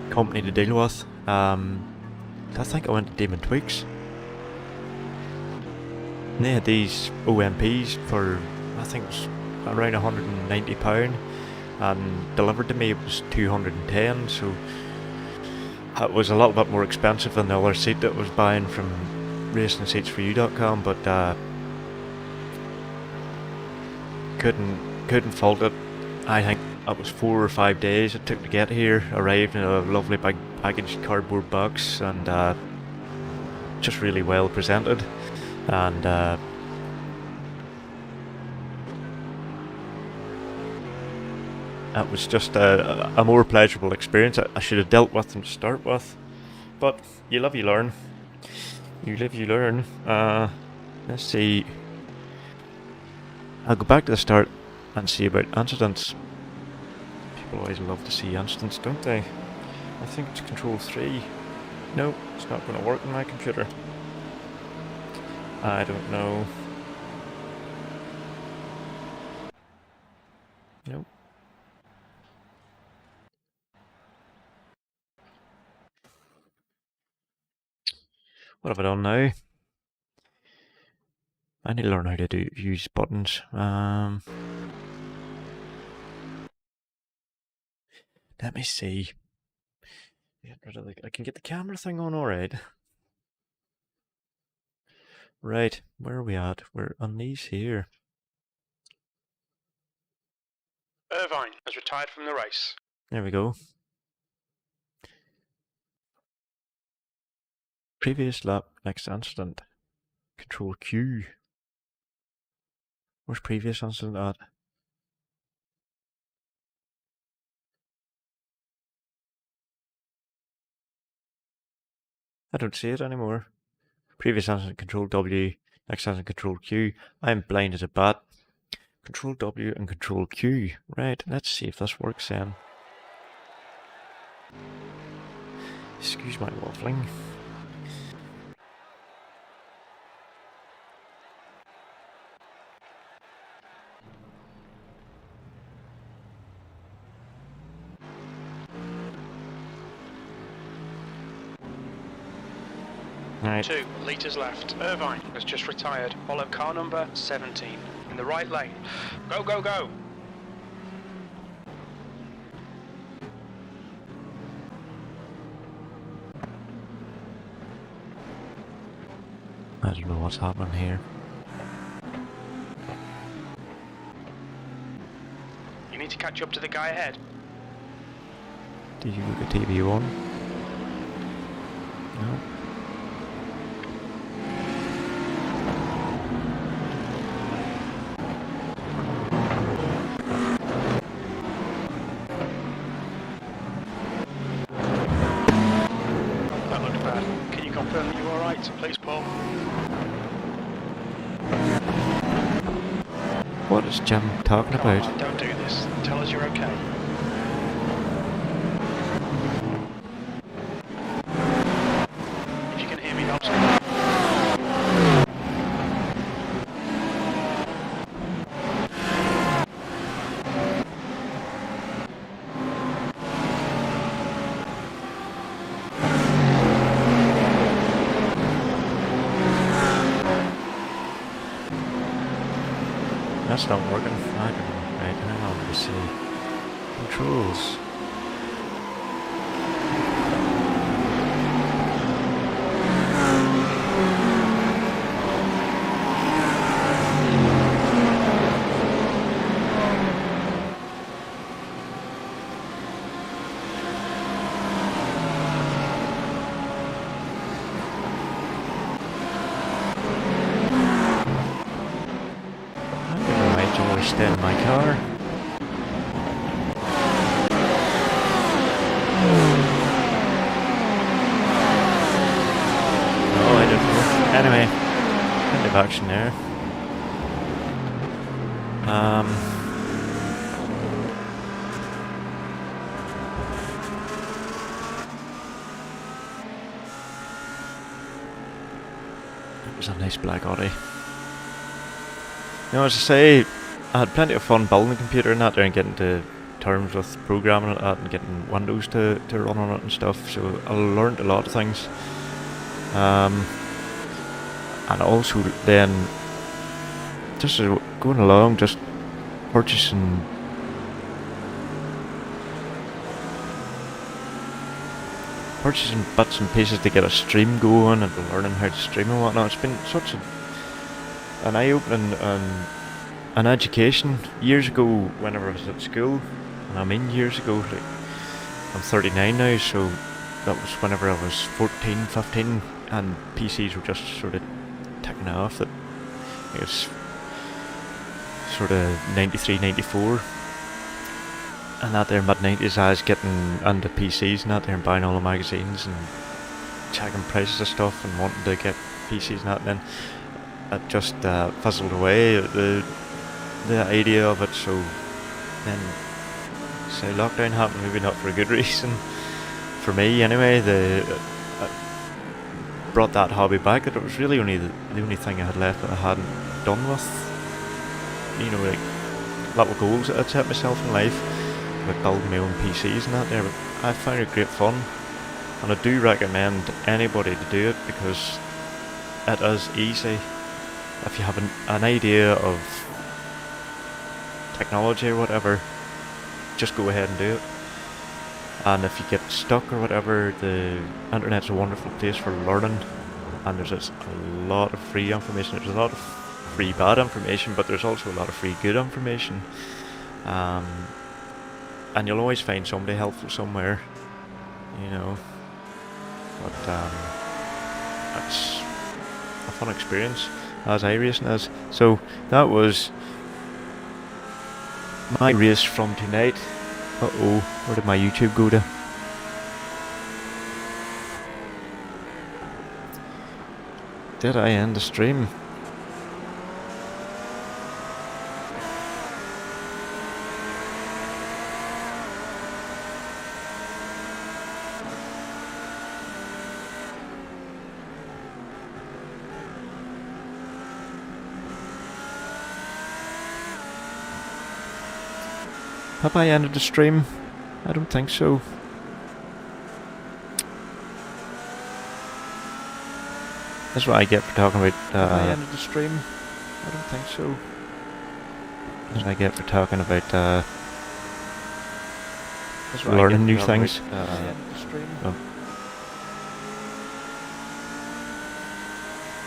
company to deal with. I think I went to Demon Tweaks. And they had these OMPs for, I think it was around £190, and delivered to me it was 210, so it was a little bit more expensive than the other seat that I was buying from racingseatsforyou.com, but couldn't fault it. I think it was 4 or 5 days it took to get here. Arrived in a lovely big packaged cardboard box, and just really well presented, and it was just a more pleasurable experience. I should have dealt with them to start with, but you live, you learn. You live, you learn. Let's see. I'll go back to the start and see about incidents. People always love to see incidents, don't they? I think it's Control 3. No, it's not going to work on my computer. I don't know. Nope. What have I done now? I need to learn how to use buttons. Let me see. Get rid of I can get the camera thing on, alright. Right, where are we at? We're on these here. Irvine has retired from the race. There we go. Previous lap, next incident. Control Q. Where's previous incident at? I don't see it anymore. Previous incident, Control W. Next incident, Control Q. I'm blind as a bat. Control W and Control Q. Right, let's see if this works then. Excuse my waffling. Right. 2 litres left. Irvine has just retired. Follow car number 17 in the right lane. Go, go, go! I don't know what's happening here. You need to catch up to the guy ahead. Did you get TV on? No. That looked bad. Can you confirm that you're alright, please, Paul? What is Jim talking Come about? on, don't do this. Tell us you're okay. If you can hear me, help someone. That's not working. I don't know. Right, hang on, let me see. Controls. Stay in my car. Oh, I don't know. Anyway, plenty of action there. It was a nice black Audi. Now, as I say, I had plenty of fun building the computer and that there and getting to terms with programming it and getting Windows to run on it and stuff, so I learned a lot of things. And also then, just going along, just purchasing bits and pieces to get a stream going and learning how to stream and whatnot. It's been such an eye-opening an education. Years ago, whenever I was at school, and I mean years ago, like, I'm 39 now, so that was whenever I was 14, 15, and PCs were just sort of taking off. That it was sort of 93, 94, and that there mid-90s I was getting into PCs and that there and buying all the magazines and checking prices of stuff and wanting to get PCs and that, and then it just fizzled away, the idea of it. So then, say lockdown happened, maybe not for a good reason for me anyway. Brought that hobby back. That it was really only the only thing I had left that I hadn't done with, like little goals that I'd set myself in life, like building my own PCs and that there. But I found it great fun, and I do recommend anybody to do it because it is easy. If you have an idea of technology or whatever, just go ahead and do it. And if you get stuck or whatever, the internet's a wonderful place for learning, and there's a lot of free information. There's a lot of free bad information, but there's also a lot of free good information, and you'll always find somebody helpful somewhere, but it's a fun experience, as iRacing is. So that was my race from tonight. Where did my YouTube go to? Did I end the stream? Have I ended the stream? I don't think so. That's what I get for talking about. Have I ended the stream? I don't think so. That's what I get for talking about learning new things.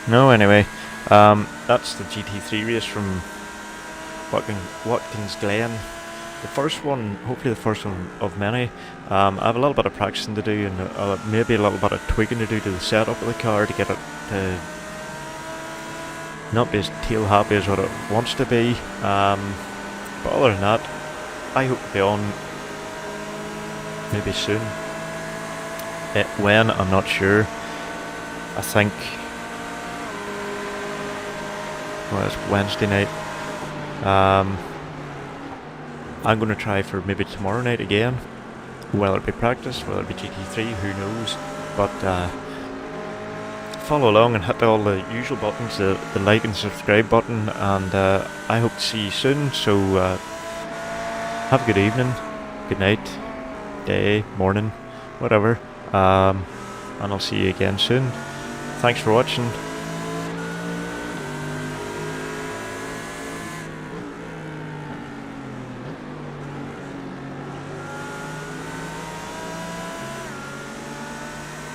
No, anyway, that's the GT3 race from Watkins Glen. The first one, hopefully the first one of many. I have a little bit of practicing to do and maybe a little bit of tweaking to do to the setup of the car to get it to not be as tail happy as what it wants to be. But other than that, I hope to be on maybe soon. When, I'm not sure. I think, well, it's Wednesday night. I'm going to try for maybe tomorrow night again. Whether it be practice, whether it be GT3, who knows. But follow along and hit all the usual buttons, the like and subscribe button, and I hope to see you soon. So have a good evening, good night, day, morning, whatever. And I'll see you again soon. Thanks for watching.